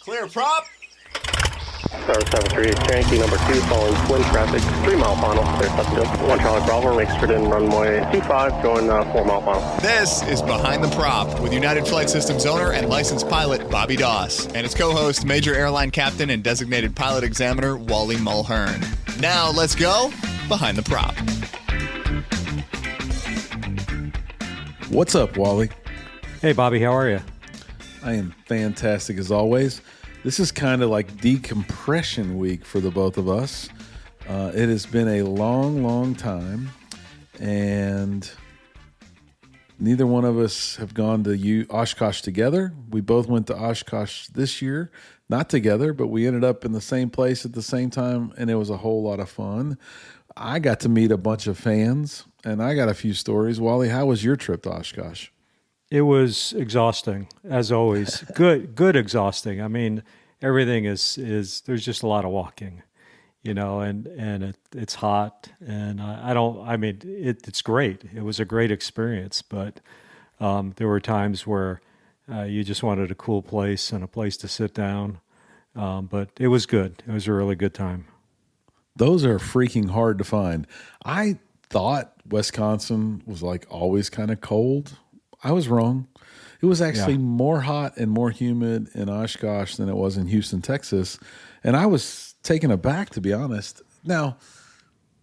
Clear prop. Star 73, Cherokee number 2, following twin traffic, 3 mile final, clear Pleasantville. 1 Charlie Bravo, exit in runway 25, going 4 mile final. This is Behind the Prop with United Flight Systems owner and licensed pilot Bobby Doss and his co-host, Major Airline Captain and designated pilot examiner Wally Mulhern. Now let's go Behind the Prop. What's up, Wally? Hey, Bobby, how are you? I am fantastic as always. This is kind of like decompression week for the both of us. It has been a long, long time, and neither one of us have gone to Oshkosh together. We both went to Oshkosh this year, not together, but we ended up in the same place at the same time, and it was a whole lot of fun. I got to meet a bunch of fans, and I got a few stories. Wally, how was your trip to Oshkosh? It was exhausting, as always. Good exhausting. I mean, everything is there's just a lot of walking, and it's hot, and it's great. It was a great experience, but there were times where you just wanted a cool place and a place to sit down. But it was good. It was a really good time. Those are freaking hard to find. I thought Wisconsin was like always kind of cold. I was wrong. It was actually more hot and more humid in Oshkosh than it was in Houston, Texas. And I was taken aback, to be honest. Now,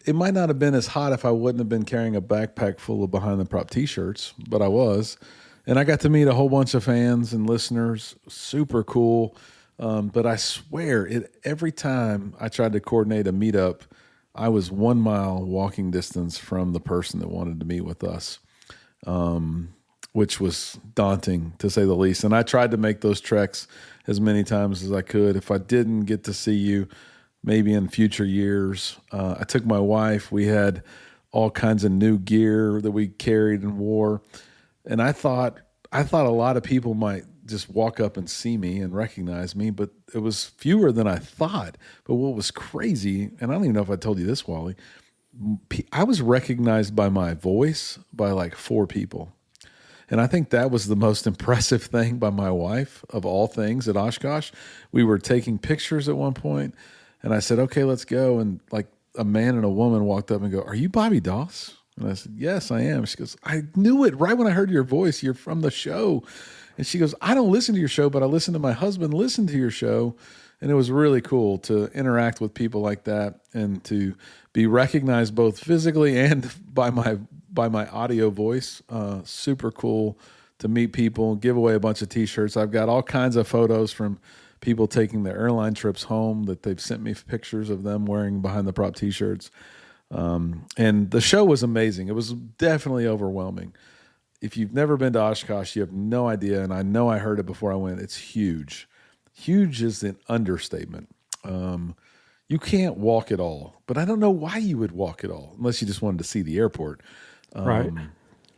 it might not have been as hot if I wouldn't have been carrying a backpack full of Behind the Prop t-shirts, but I was. And I got to meet a whole bunch of fans and listeners. Super cool. But I swear, every time I tried to coordinate a meetup, I was 1 mile walking distance from the person that wanted to meet with us. Which was daunting, to say the least. And I tried to make those treks as many times as I could. If I didn't get to see you, maybe in future years. I took my wife. We had all kinds of new gear that we carried and wore. And I thought a lot of people might just walk up and see me and recognize me, but it was fewer than I thought. But what was crazy, and I don't even know if I told you this, Wally, I was recognized by my voice by like 4 people. And I think that was the most impressive thing by my wife of all things at Oshkosh. We were taking pictures at one point, and I said, okay, let's go. And like a man and a woman walked up and go, are you Bobby Doss? And I said, yes, I am. She goes, I knew it right when I heard your voice. You're from the show. And she goes, I don't listen to your show, but I listen to my husband listen to your show. And it was really cool to interact with people like that and to be recognized both physically and by my audio voice. Super cool to meet people, give away a bunch of t-shirts. I've got all kinds of photos from people taking their airline trips home that they've sent me pictures of them wearing Behind the Prop t-shirts. And the show was amazing. It was definitely overwhelming. If you've never been to Oshkosh, you have no idea. And I know I heard it before I went. It's huge. Huge is an understatement. You can't walk at all, but I don't know why you would walk at all unless you just wanted to see the airport. Right.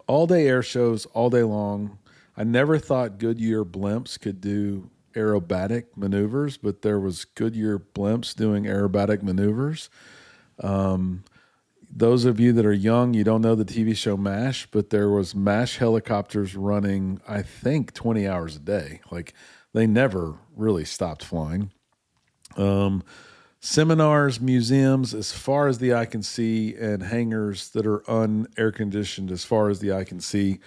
All day air shows, all day long. I never thought Goodyear blimps could do aerobatic maneuvers, but there was Goodyear blimps doing aerobatic maneuvers. Those of you that are young, you don't know the TV show MASH, but there was MASH helicopters running, I think, 20 hours a day. Like they never really stopped flying. Seminars, museums, as far as the eye can see, and hangars that are un-air conditioned as far as the eye can see.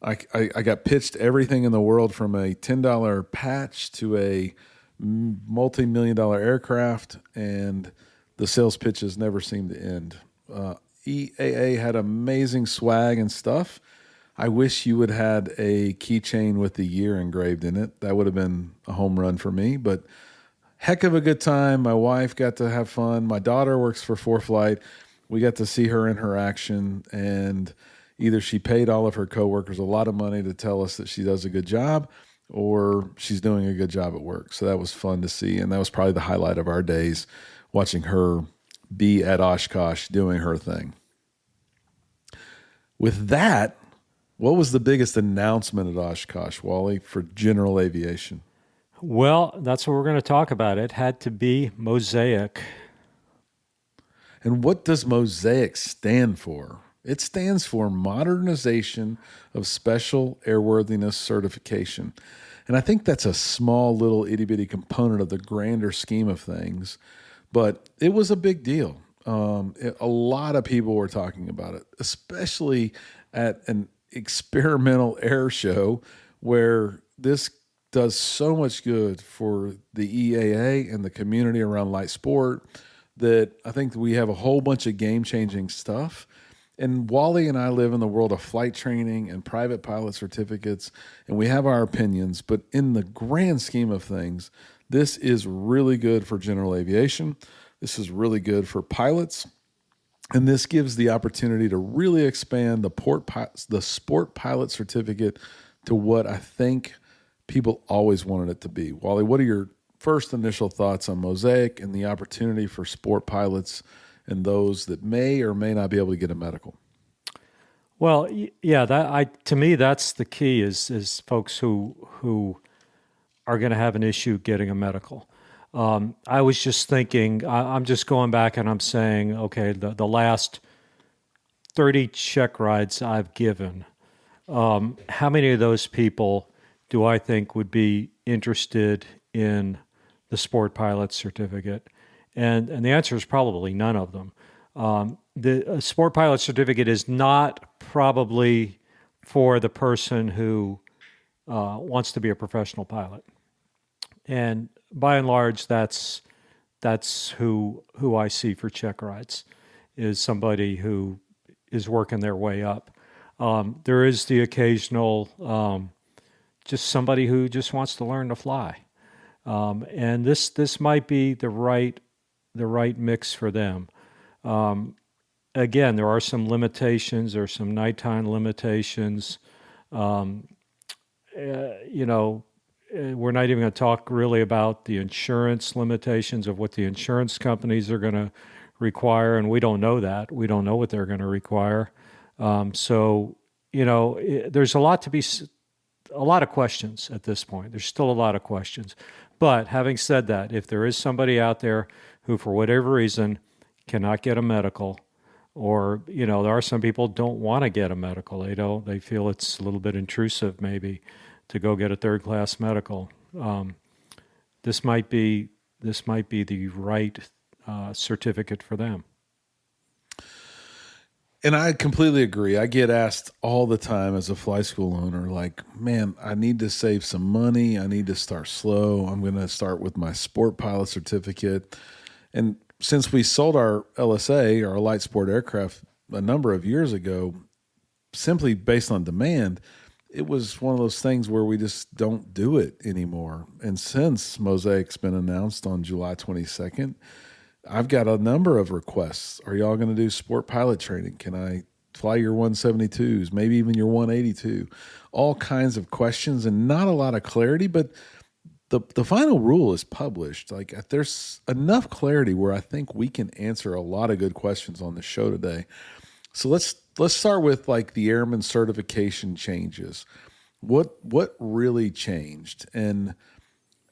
I got pitched everything in the world from a $10 patch to a multi-million-dollar aircraft, and the sales pitches never seemed to end. EAA had amazing swag and stuff. I wish you would had a keychain with the year engraved in it. That would have been a home run for me, but heck of a good time. My wife got to have fun. My daughter works for ForeFlight. We got to see her in her action, and either she paid all of her coworkers a lot of money to tell us that she does a good job, or she's doing a good job at work. So that was fun to see, and that was probably the highlight of our days, watching her be at Oshkosh doing her thing. With that, what was the biggest announcement at Oshkosh, Wally, for general aviation? Well, that's what we're going to talk about. It had to be MOSAIC. And what does MOSAIC stand for? It stands for Modernization of Special Airworthiness Certification. And I think that's a small little itty bitty component of the grander scheme of things, but it was a big deal. A lot of people were talking about it, especially at an experimental air show where this does so much good for the EAA and the community around light sport that I think we have a whole bunch of game-changing stuff. And Wally and I live in the world of flight training and private pilot certificates, and we have our opinions, but in the grand scheme of things, this is really good for general aviation. This is really good for pilots, and this gives the opportunity to really expand the sport pilot certificate to what I think people always wanted it to be. Wally, what are your first initial thoughts on MOSAIC and the opportunity for sport pilots and those that may or may not be able to get a medical? Well, yeah, to me that's the key is folks who are going to have an issue getting a medical. I was just thinking, I'm just going back and I'm saying, okay, the last 30 check rides I've given, how many of those people do I think would be interested in the sport pilot certificate? And the answer is probably none of them. The sport pilot certificate is not probably for the person who wants to be a professional pilot. And by and large, that's who I see for check rides, is somebody who is working their way up. There is the occasional just somebody who just wants to learn to fly, and this might be the right mix for them. Again, there are some limitations. There are some nighttime limitations. We're not even going to talk really about the insurance limitations of what the insurance companies are going to require, and we don't know that. We don't know what they're going to require. There's a lot of questions at this point. There's still a lot of questions. But having said that, if there is somebody out there who, for whatever reason, cannot get a medical, or, there are some people who don't want to get a medical. They feel it's a little bit intrusive maybe to go get a third-class medical. This might be the right certificate for them. And I completely agree. I get asked all the time as a flight school owner, like, man, I need to save some money. I need to start slow. I'm going to start with my sport pilot certificate. And since we sold our LSA, our light sport aircraft, a number of years ago, simply based on demand, it was one of those things where we just don't do it anymore. And since MOSAIC's been announced on July 22nd, I've got a number of requests. Are y'all going to do sport pilot training? Can I fly your 172s, maybe even your 182? All kinds of questions and not a lot of clarity, but the final rule is published. Like, there's enough clarity where I think we can answer a lot of good questions on the show today. So let's start with like the airman certification changes. What really changed? And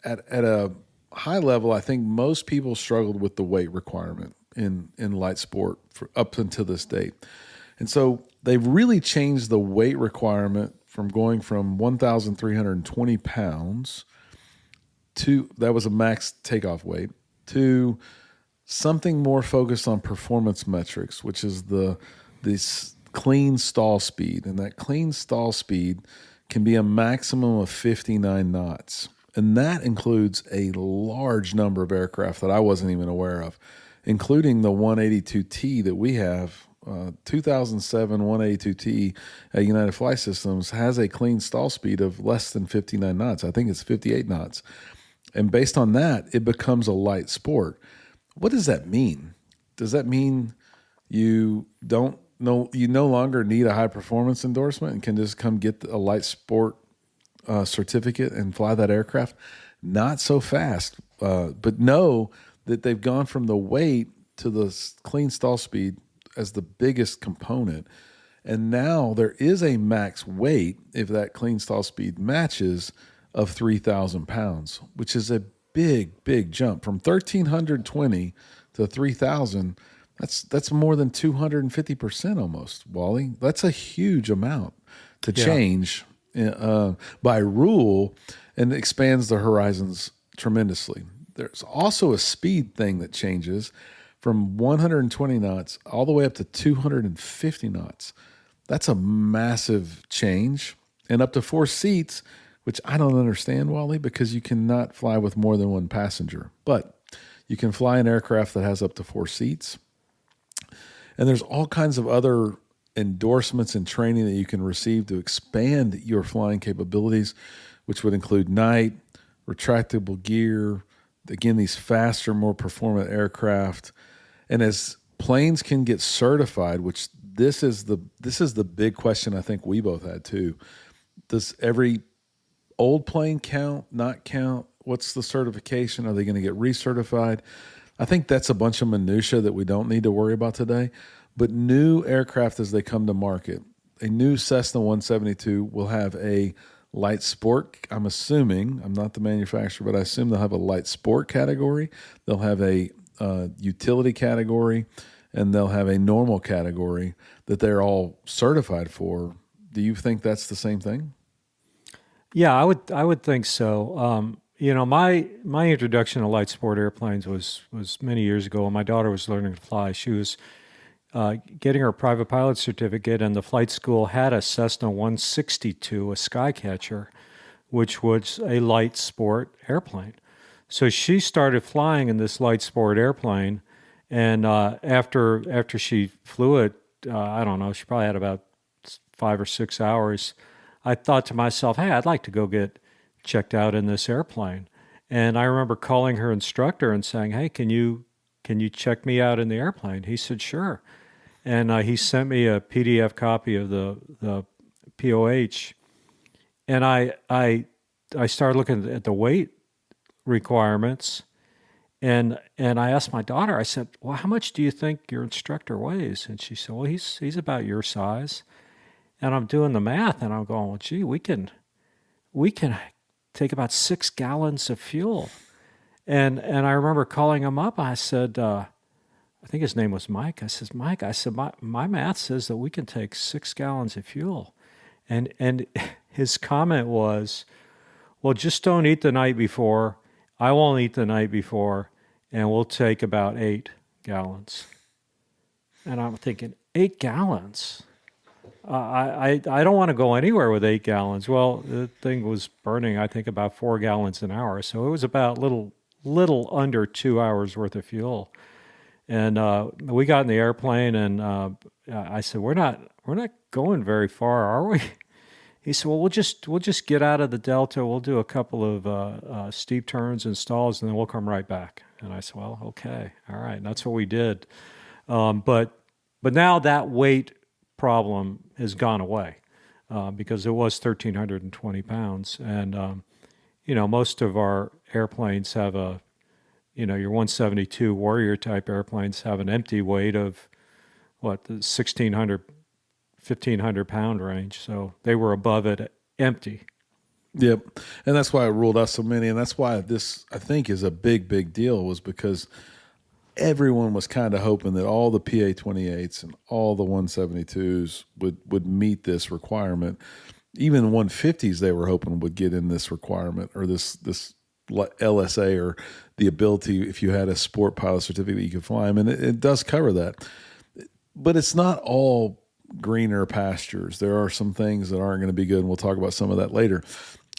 at a high level, I think most people struggled with the weight requirement in light sport for up until this date. And so they've really changed the weight requirement from going from 1,320 pounds to, that was a max takeoff weight, to something more focused on performance metrics, which is this clean stall speed. And that clean stall speed can be a maximum of 59 knots. And that includes a large number of aircraft that I wasn't even aware of, including the 182T that we have. 2007 182T at United Flight Systems has a clean stall speed of less than 59 knots. I think it's 58 knots. And based on that, it becomes a light sport. What does that mean? Does that mean you no longer need a high performance endorsement and can just come get a light sport certificate and fly that aircraft? Not so fast, but know that they've gone from the weight to the clean stall speed as the biggest component. And now there is a max weight, if that clean stall speed matches, of 3,000 pounds, which is a big, big jump from 1,320 to 3,000. That's more than 250% almost, Wally. That's a huge amount to change by rule and expands the horizons tremendously. There's also a speed thing that changes from 120 knots all the way up to 250 knots. That's a massive change. And up to 4 seats, which I don't understand, Wally, because you cannot fly with more than one passenger. But you can fly an aircraft that has up to 4 seats. And there's all kinds of other endorsements and training that you can receive to expand your flying capabilities, which would include night, retractable gear, again, these faster, more performant aircraft. And as planes can get certified, which this is the big question I think we both had too. Does every old plane count, not count? What's the certification? Are they going to get recertified? I think that's a bunch of minutia that we don't need to worry about today. But new aircraft as they come to market, a new Cessna 172 will have a light sport. I'm assuming, I'm not the manufacturer, but I assume they'll have a light sport category. They'll have a utility category, and they'll have a normal category that they're all certified for. Do you think that's the same thing? Yeah, I would think so. My introduction to light sport airplanes was many years ago when my daughter was learning to fly. She was getting her private pilot certificate, and the flight school had a Cessna 162, a Skycatcher, which was a light sport airplane. So she started flying in this light sport airplane, and after she flew it, I don't know, she probably had about 5 or 6 hours. I thought to myself, hey, I'd like to go get checked out in this airplane. And I remember calling her instructor and saying, hey, can you check me out in the airplane? He said, sure. And he sent me a PDF copy of the POH. And I started looking at the weight requirements. And I asked my daughter, I said, well, how much do you think your instructor weighs? And she said, well, he's about your size. And I'm doing the math, and I'm going, well, gee, we can take about 6 gallons of fuel. And I remember calling him up. I said, I think his name was Mike. I said, Mike, my math says that we can take 6 gallons of fuel. And his comment was, well, just don't eat the night before. I won't eat the night before, and we'll take about 8 gallons. And I'm thinking, 8 gallons? I don't want to go anywhere with 8 gallons. Well, the thing was burning, I think, about 4 gallons an hour. So it was about little under 2 hours worth of fuel. And we got in the airplane, and I said, we're not going very far, are we? He said, well, we'll just get out of the Delta. We'll do a couple of steep turns and stalls, and then we'll come right back. And I said, well, okay, all right. And that's what we did. But now that weight problem has gone away because it was 1,320 pounds. And, most of our airplanes have your 172 Warrior type airplanes have an empty weight of the 1,600, 1,500 pound range. So they were above it empty. Yep. And that's why it ruled out so many. And that's why this, I think, is a big deal, was because everyone was kind of hoping that all the PA-28s and all the 172s would meet this requirement. Even 150s they were hoping would get in this requirement, or this LSA, or the ability, if you had a sport pilot certificate, you could fly them. And it does cover that. But it's not all greener pastures. There are some things that aren't going to be good, and we'll talk about some of that later.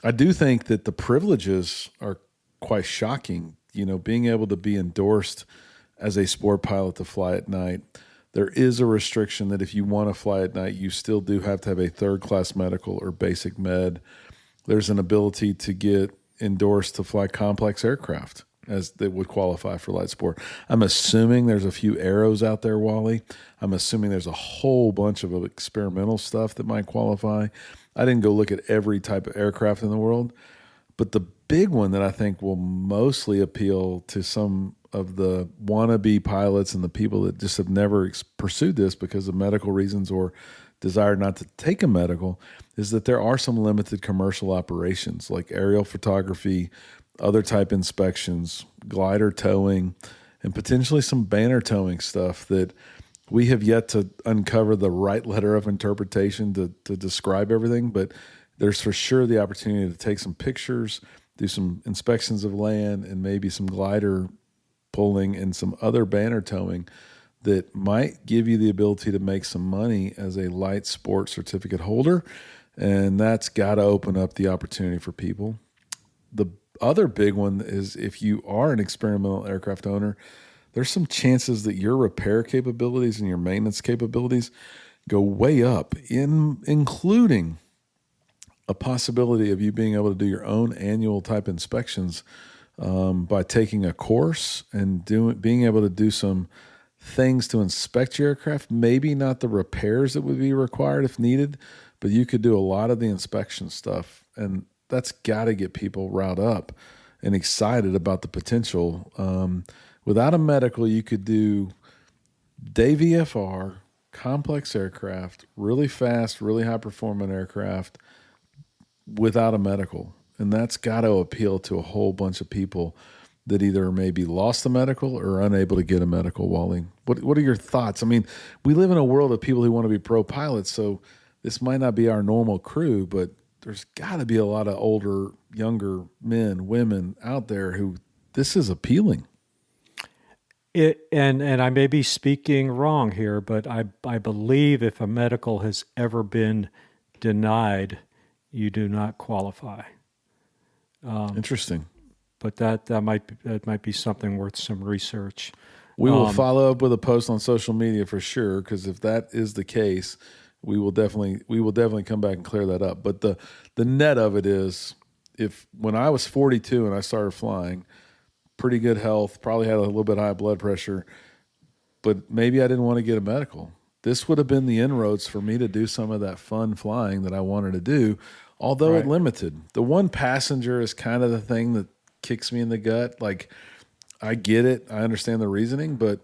I do think that the privileges are quite shocking. Being able to be endorsed as a sport pilot to fly at night. There is a restriction that if you want to fly at night, you still do have to have a third-class medical or basic med. There's an ability to get endorsed to fly complex aircraft as they would qualify for light sport. I'm assuming there's a few arrows out there, Wally. I'm assuming there's a whole bunch of experimental stuff that might qualify. I didn't go look at every type of aircraft in the world, but the big one that I think will mostly appeal to some of the wannabe pilots and the people that just have never pursued this because of medical reasons or desire not to take a medical is that there are some limited commercial operations like aerial photography, other type inspections, glider towing, and potentially some banner towing stuff that we have yet to uncover the right letter of interpretation to describe everything. But there's for sure the opportunity to take some pictures, do some inspections of land, and maybe some glider pulling and some other banner towing that might give you the ability to make some money as a light sport certificate holder. And that's got to open up the opportunity for people. The other big one is if you are an experimental aircraft owner, there's some chances that your repair capabilities and your maintenance capabilities go way up, including a possibility of you being able to do your own annual type inspections by taking a course and being able to do some things to inspect your aircraft. Maybe not the repairs that would be required if needed, but you could do a lot of the inspection stuff. And that's got to get people riled up and excited about the potential. Without a medical, you could do day VFR, complex aircraft, really fast, really high-performing aircraft without a medical. And that's got to appeal to a whole bunch of people that either maybe lost a medical or unable to get a medical, Wally. What are your thoughts? I mean, we live in a world of people who want to be pro pilots, so this might not be our normal crew, but there's got to be a lot of older, younger men, women out there who this is appealing. And I may be speaking wrong here, but I believe if a medical has ever been denied, you do not qualify. Interesting. But that might be something worth some research. We will follow up with a post on social media for sure, because if that is the case, we will definitely come back and clear that up. But the net of it is, if when I was 42 and I started flying, pretty good health, probably had a little bit high blood pressure, but maybe I didn't want to get a medical. This would have been the inroads for me to do some of that fun flying that I wanted to do, although it limited. The one passenger is kind of the thing that kicks me in the gut. Like, I get it. I understand the reasoning, but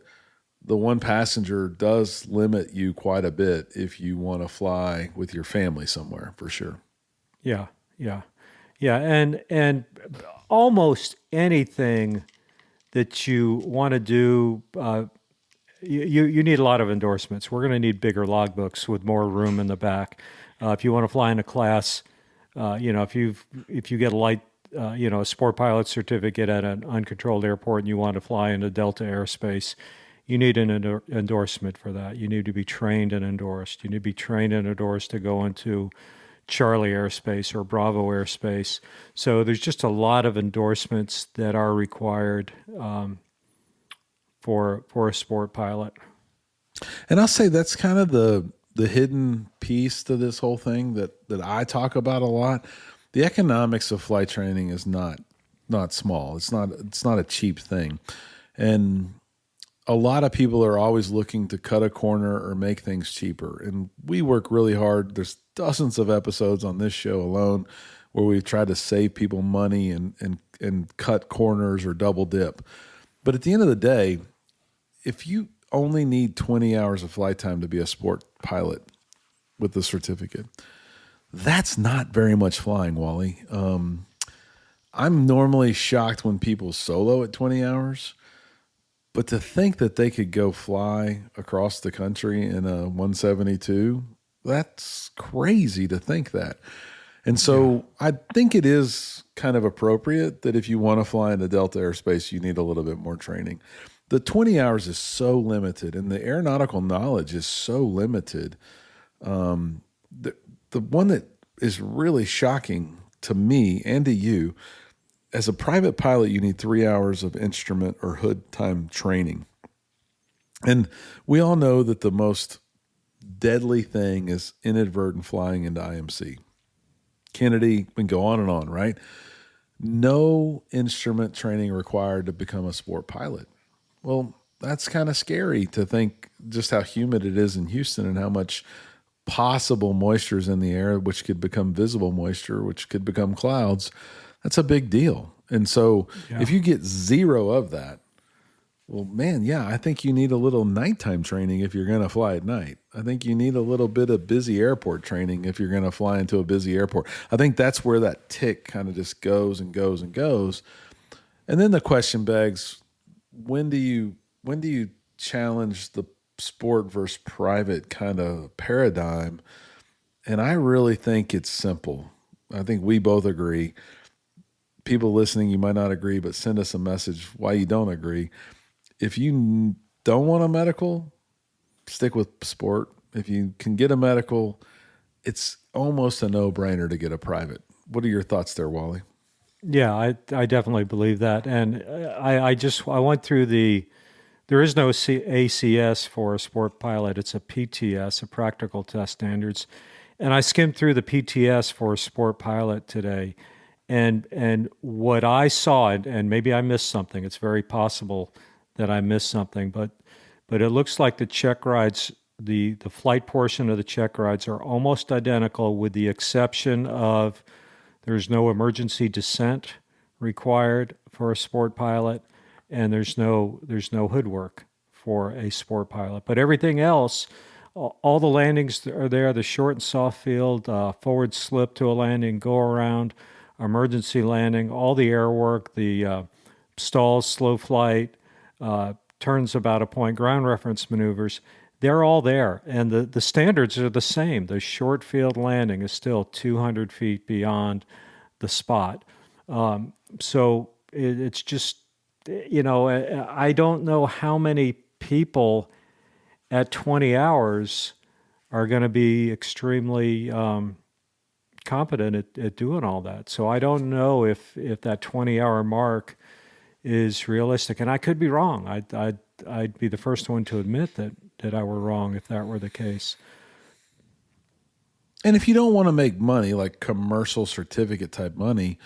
the one passenger does limit you quite a bit if you want to fly with your family somewhere, for sure. Yeah. And almost anything that you want to do, you need a lot of endorsements. We're going to need bigger logbooks with more room in the back. If you want to fly in a class, if you get a light, a sport pilot certificate at an uncontrolled airport and you want to fly into Delta airspace, you need an endorsement for that. You need to be trained and endorsed. You need to be trained and endorsed to go into Charlie airspace or Bravo airspace. So there's just a lot of endorsements that are required for a sport pilot. And I'll say that's kind of the hidden piece to this whole thing that I talk about a lot. The economics of flight training is not small. It's not a cheap thing. And a lot of people are always looking to cut a corner or make things cheaper. And we work really hard. There's dozens of episodes on this show alone where we've tried to save people money and cut corners or double dip. But at the end of the day, if you only need 20 hours of flight time to be a sport pilot with the certificate, that's not very much flying, Wally. I'm normally shocked when people solo at 20 hours. But to think that they could go fly across the country in a 172, that's crazy to think that. And so I think it is kind of appropriate that if you want to fly into Delta airspace, you need a little bit more training. The 20 hours is so limited, and the aeronautical knowledge is so limited. The one that is really shocking to me and to you, as a private pilot, you need 3 hours of instrument or hood time training. And we all know that the most deadly thing is inadvertent flying into IMC. Kennedy, we can go on and on, right? No instrument training required to become a sport pilot. Well, that's kind of scary to think just how humid it is in Houston and how much possible moisture is in the air, which could become visible moisture, which could become clouds. That's a big deal. And so if you get zero of that, well, man, I think you need a little nighttime training if you're going to fly at night. I think you need a little bit of busy airport training if you're going to fly into a busy airport. I think that's where that tick kind of just goes and goes and goes. And then the question begs, when do you challenge the sport versus private kind of paradigm? And I really think it's simple. I think we both agree. People listening, you might not agree, but send us a message why you don't agree. If you don't want a medical, stick with sport. If you can get a medical, it's almost a no-brainer to get a private. What are your thoughts there, Wally? Yeah, I definitely believe that. And I went through there is no ACS for a sport pilot. It's a PTS, a practical test standards. And I skimmed through the PTS for a sport pilot today. And what I saw, and maybe I missed something, it's very possible that I missed something, but it looks like the check rides, the flight portion of the check rides are almost identical with the exception of there's no emergency descent required for a sport pilot, and there's no hood work for a sport pilot. But everything else, all the landings are there, the short and soft field, forward slip to a landing, go around, emergency landing, all the air work, the stalls, slow flight, turns about a point, ground reference maneuvers, they're all there. And the standards are the same. The short field landing is still 200 feet beyond the spot. So it's just, I don't know how many people at 20 hours are going to be extremely competent at doing all that. So I don't know if that 20-hour mark is realistic, and I could be wrong. I'd be the first one to admit that I were wrong if that were the case. And if you don't want to make money, like commercial certificate type money,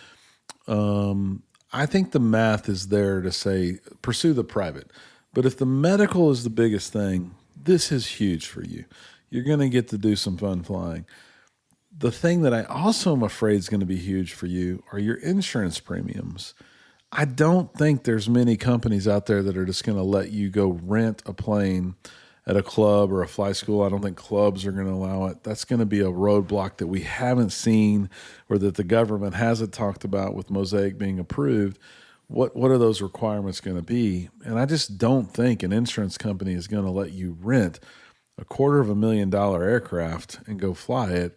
I think the math is there to say pursue the private. But if the medical is the biggest thing, this is huge for you. You're going to get to do some fun flying. The thing that I also am afraid is going to be huge for you are your insurance premiums. I don't think there's many companies out there that are just going to let you go rent a plane at a club or a flight school. I don't think clubs are going to allow it. That's going to be a roadblock that we haven't seen or that the government hasn't talked about with MOSAIC being approved. What are those requirements going to be? And I just don't think an insurance company is going to let you rent a $250,000 aircraft and go fly it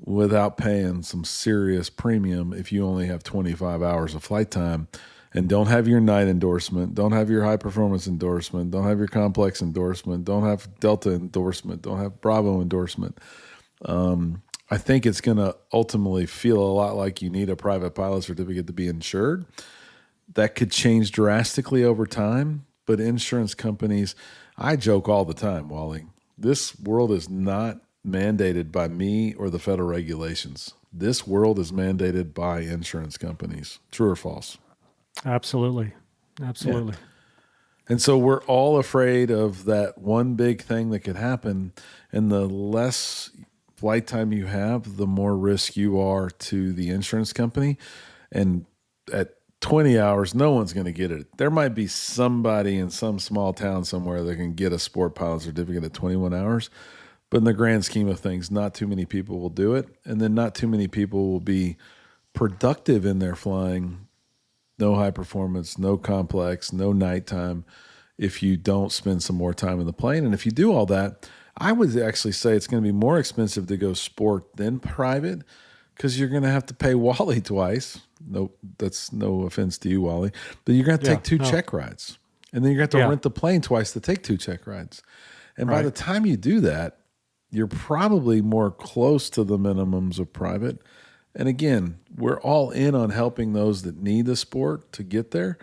without paying some serious premium if you only have 25 hours of flight time and don't have your night endorsement, don't have your high performance endorsement, don't have your complex endorsement, don't have Delta endorsement, don't have Bravo endorsement. I think it's going to ultimately feel a lot like you need a private pilot certificate to be insured. That could change drastically over time, but insurance companies, I joke all the time, Wally, this world is not mandated by me or the federal regulations. This world is mandated by insurance companies. True or false? Absolutely. Absolutely. Yeah. And so we're all afraid of that one big thing that could happen. And the less flight time you have, the more risk you are to the insurance company. And at 20 hours, no one's going to get it. There might be somebody in some small town somewhere that can get a sport pilot certificate at 21 hours. But in the grand scheme of things, not too many people will do it. And then not too many people will be productive in their flying. No high performance, no complex, no nighttime if you don't spend some more time in the plane. And if you do all that, I would actually say it's going to be more expensive to go sport than private because you're going to have to pay Wally twice. No, that's no offense to you, Wally. But you're going to take two check rides. And then you're going to have to rent the plane twice to take two check rides. And by the time you do that, you're probably more close to the minimums of private. And again, we're all in on helping those that need the sport to get there,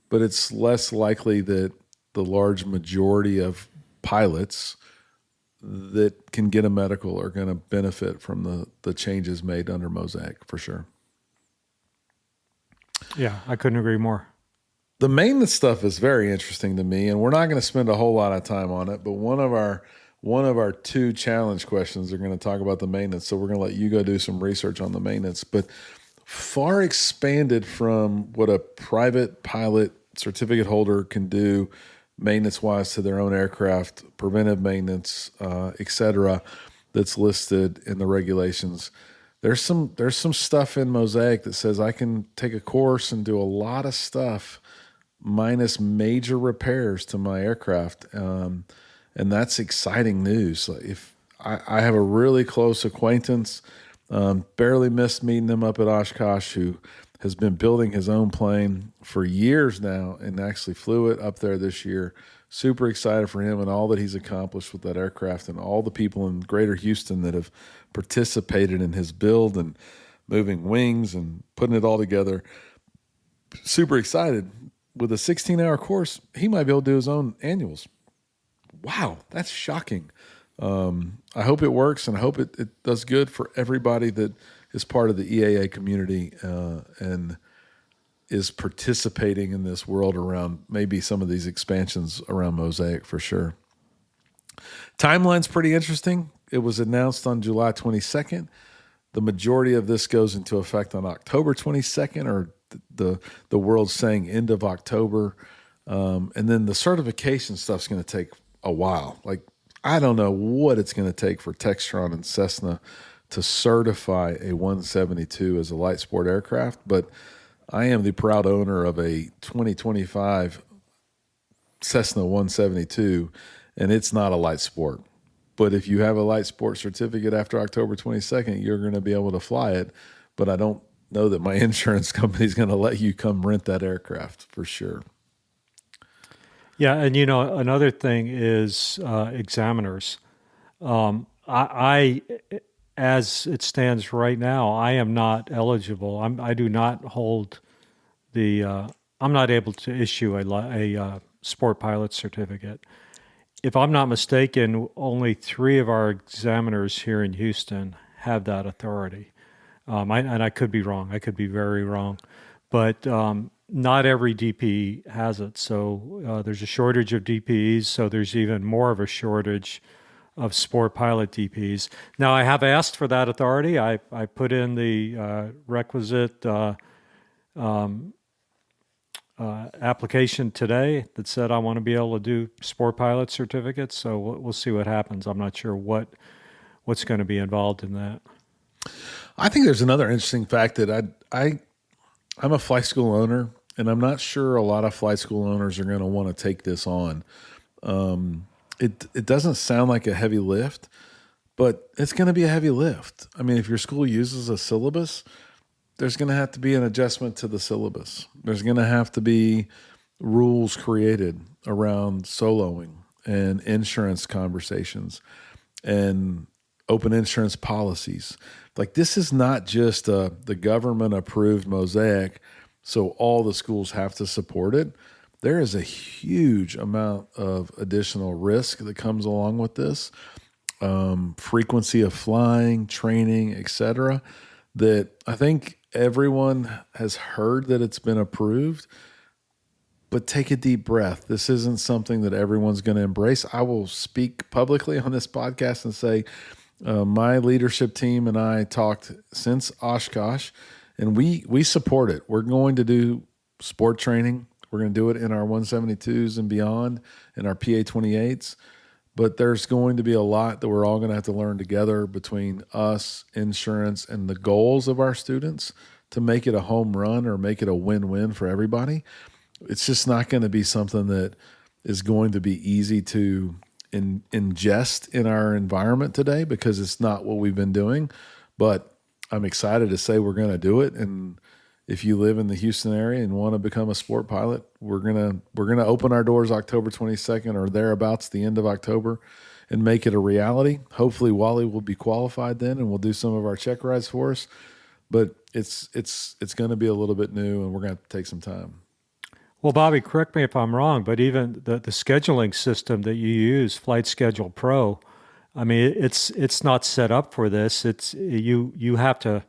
but it's less likely that the large majority of pilots that can get a medical are going to benefit from the changes made under MOSAIC for sure. Yeah, I couldn't agree more. The maintenance stuff is very interesting to me, and we're not going to spend a whole lot of time on it, but one of our two challenge questions are going to talk about the maintenance. So we're going to let you go do some research on the maintenance, but far expanded from what a private pilot certificate holder can do maintenance wise to their own aircraft, preventive maintenance, et cetera, that's listed in the regulations. There's some stuff in MOSAIC that says I can take a course and do a lot of stuff minus major repairs to my aircraft. And that's exciting news. If I have a really close acquaintance Barely missed meeting him up at Oshkosh, who has been building his own plane for years now and actually flew it up there this year. Super excited for him and all that he's accomplished with that aircraft and all the people in Greater Houston that have participated in his build and moving wings and putting it all together. Super excited. With a 16-hour course, he might be able to do his own annuals. Wow, that's shocking. I hope it works, and I hope it does good for everybody that is part of the EAA community and is participating in this world around maybe some of these expansions around MOSAIC for sure. Timeline's pretty interesting. It was announced on July 22nd. The majority of this goes into effect on October 22nd, or the world's saying end of October. And then the certification stuff's going to take a while. Like, I don't know what it's going to take for Textron and Cessna to certify a 172 as a light sport aircraft, but I am the proud owner of a 2025 Cessna 172, and it's not a light sport. But if you have a light sport certificate after October 22nd, you're going to be able to fly it. But I don't know that my insurance company is going to let you come rent that aircraft for sure. Yeah, and another thing is examiners. I as it stands right now, I am not eligible. I do not hold the. I'm not able to issue a sport pilot certificate. If I'm not mistaken, only 3 of our examiners here in Houston have that authority. And I could be wrong. I could be very wrong, but not every DP has it. So there's a shortage of DPs. So there's even more of a shortage of sport pilot DPs. Now, I have asked for that authority. I put in the requisite application today that said I want to be able to do sport pilot certificates. So we'll see what happens. I'm not sure what's going to be involved in that. I think there's another interesting fact that I'm a flight school owner, and I'm not sure a lot of flight school owners are going to want to take this on. It doesn't sound like a heavy lift, but it's going to be a heavy lift. I mean, if your school uses a syllabus, there's going to have to be an adjustment to the syllabus. There's going to have to be rules created around soloing and insurance conversations and open insurance policies. Like, this is not just the government-approved MOSAIC, so all the schools have to support it. There is a huge amount of additional risk that comes along with this, frequency of flying, training, etc., that I think everyone has heard that it's been approved, but take a deep breath. This isn't something that everyone's going to embrace. I will speak publicly on this podcast and say my leadership team and I talked since Oshkosh, and we support it. We're going to do sport training. We're going to do it in our 172s and beyond, in our PA-28s. But there's going to be a lot that we're all going to have to learn together between us, insurance, and the goals of our students to make it a home run or make it a win-win for everybody. It's just not going to be something that is going to be easy to ingest in our environment today, because it's not what we've been doing. But I'm excited to say we're going to do it. And if you live in the Houston area and want to become a sport pilot, we're gonna open our doors October 22nd or thereabouts, the end of October, and make it a reality. Hopefully Wally will be qualified then, and we'll do some of our check rides for us. But it's going to be a little bit new, and we're going to have to take some time. Well, Bobby, correct me if I'm wrong, but even the scheduling system that you use, Flight Schedule Pro, I mean, it's not set up for this. It's you have to.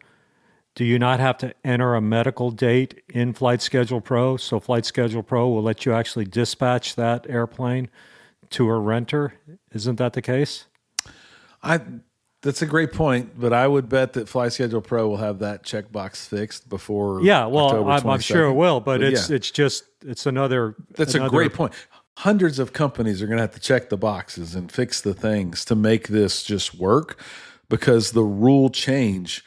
Do you not have to enter a medical date in Flight Schedule Pro? So Flight Schedule Pro will let you actually dispatch that airplane to a renter. Isn't that the case? That's a great point, but I would bet that Flight Schedule Pro will have that checkbox fixed before. Yeah, well, October I'm sure it will, but it's another. That's a great point. Hundreds of companies are going to have to check the boxes and fix the things to make this just work, because the rule changes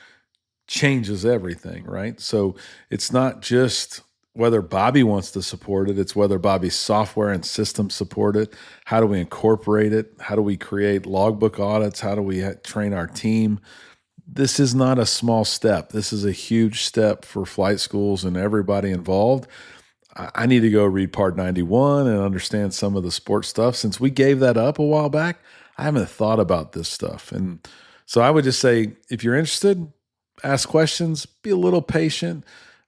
everything, right? So it's not just whether Bobby wants to support it, it's whether Bobby's software and systems support it. How do we incorporate it? How do we create logbook audits? How do we train our team? this is not a small step. This is a huge step for flight schools and everybody involved. I need to go read Part 91 and understand some of the sports stuff. Since we gave that up a while back, I haven't thought about this stuff. And so I would just say, if you're interested, ask questions, be a little patient,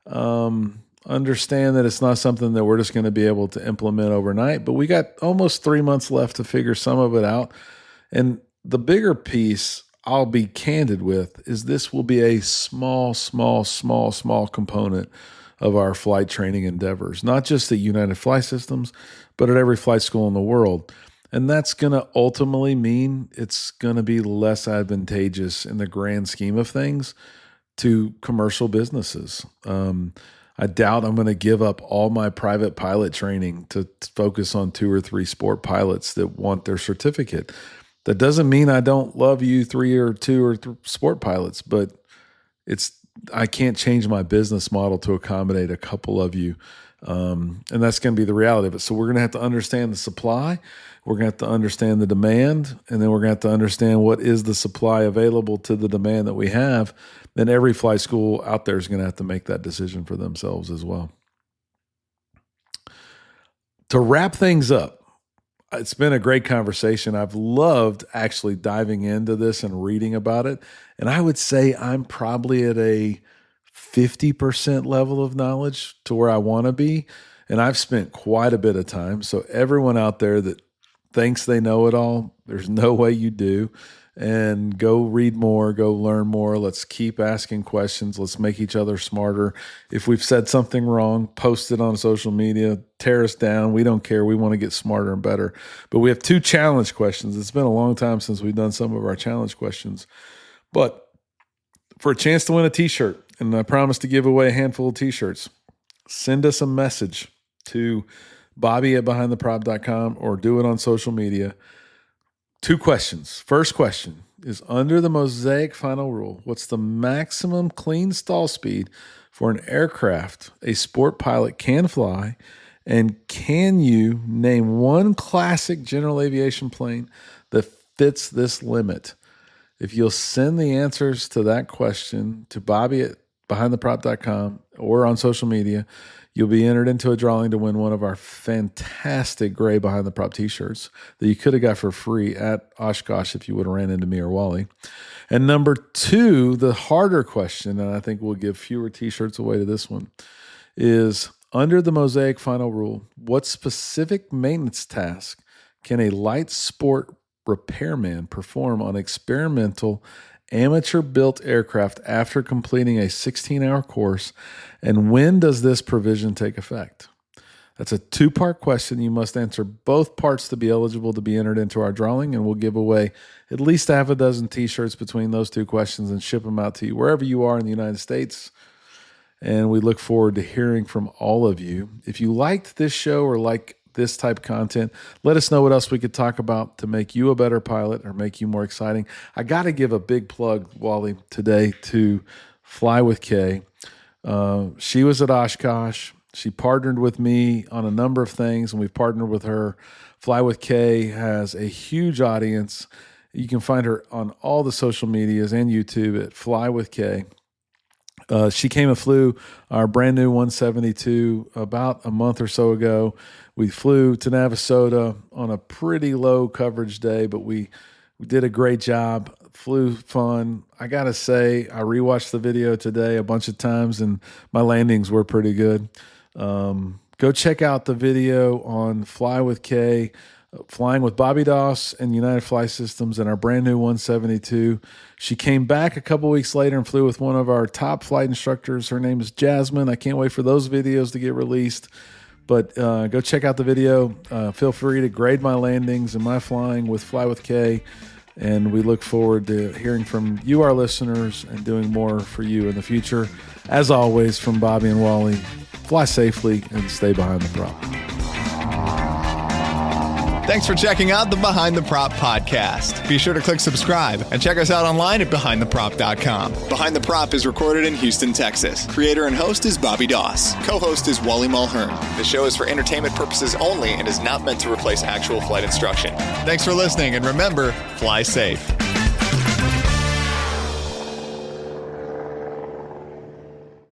understand that it's not something that we're just going to be able to implement overnight, but we got almost 3 months left to figure some of it out. And the bigger piece, I'll be candid with, is this will be a small component of our flight training endeavors, not just at United Flight Systems, but at every flight school in the world. And that's going to ultimately mean it's going to be less advantageous in the grand scheme of things to commercial businesses. I doubt I'm going to give up all my private pilot training to focus on 2 or 3 sport pilots that want their certificate. That doesn't mean I don't love you 3 or 2 or 3 sport pilots, but I can't change my business model to accommodate a couple of you. And that's going to be the reality of it. So we're going to have to understand the supply. We're going to have to understand the demand. And then we're going to have to understand what is the supply available to the demand that we have. Then every flight school out there is going to have to make that decision for themselves as well. To wrap things up, it's been a great conversation. I've loved actually diving into this and reading about it. And I would say I'm probably at a 50% level of knowledge to where I want to be. And I've spent quite a bit of time. So everyone out there that thinks they know it all, there's no way you do. And go read more, go learn more. Let's keep asking questions. Let's make each other smarter. If we've said something wrong, post it on social media, tear us down. We don't care. We want to get smarter and better. But we have 2 challenge questions. It's been a long time since we've done some of our challenge questions. But for a chance to win a t-shirt, and I promise to give away a handful of t-shirts, send us a message to Bobby@BehindTheProp.com or do it on social media. 2 questions. First question is, under the MOSAIC final rule, what's the maximum clean stall speed for an aircraft a sport pilot can fly? And can you name one classic general aviation plane that fits this limit? If you'll send the answers to that question to Bobby@BehindTheProp.com or on social media, you'll be entered into a drawing to win one of our fantastic gray Behind the Prop t-shirts that you could have got for free at Oshkosh if you would have ran into me or Wally. And number 2, the harder question, and I think we'll give fewer t-shirts away to this one, is under the MOSAIC final rule, what specific maintenance task can a light sport repairman perform on experimental amateur-built aircraft after completing a 16-hour course, and when does this provision take effect? That's a 2-part question. You must answer both parts to be eligible to be entered into our drawing, and we'll give away at least 6 t-shirts between those 2 questions and ship them out to you wherever you are in the United States. And we look forward to hearing from all of you. If you liked this show or like this type of content, let us know what else we could talk about to make you a better pilot or make you more exciting. I got to give a big plug, Wally, today to Fly with Kay. She was at Oshkosh. She partnered with me on a number of things, and we've partnered with her. Fly with Kay has a huge audience. You can find her on all the social medias and YouTube at Fly with Kay. She came and flew our brand new 172 about a month or so ago. We flew to Navasota on a pretty low coverage day, but we did a great job. Flew fun. I got to say, I rewatched the video today a bunch of times, and my landings were pretty good. Go check out the video on Fly with Kay, flying with Bobby Doss and United Flight Systems in our brand new 172. She came back a couple weeks later and flew with one of our top flight instructors. Her name is Jasmine. I can't wait for those videos to get released. But go check out the video. Feel free to grade my landings and my flying with Fly with Kay. And we look forward to hearing from you, our listeners, and doing more for you in the future. As always, from Bobby and Wally, fly safely and stay behind the prop. Thanks for checking out the Behind the Prop podcast. Be sure to click subscribe and check us out online at BehindTheProp.com. Behind the Prop is recorded in Houston, Texas. Creator and host is Bobby Doss. Co-host is Wally Mulhern. The show is for entertainment purposes only and is not meant to replace actual flight instruction. Thanks for listening, and remember, fly safe.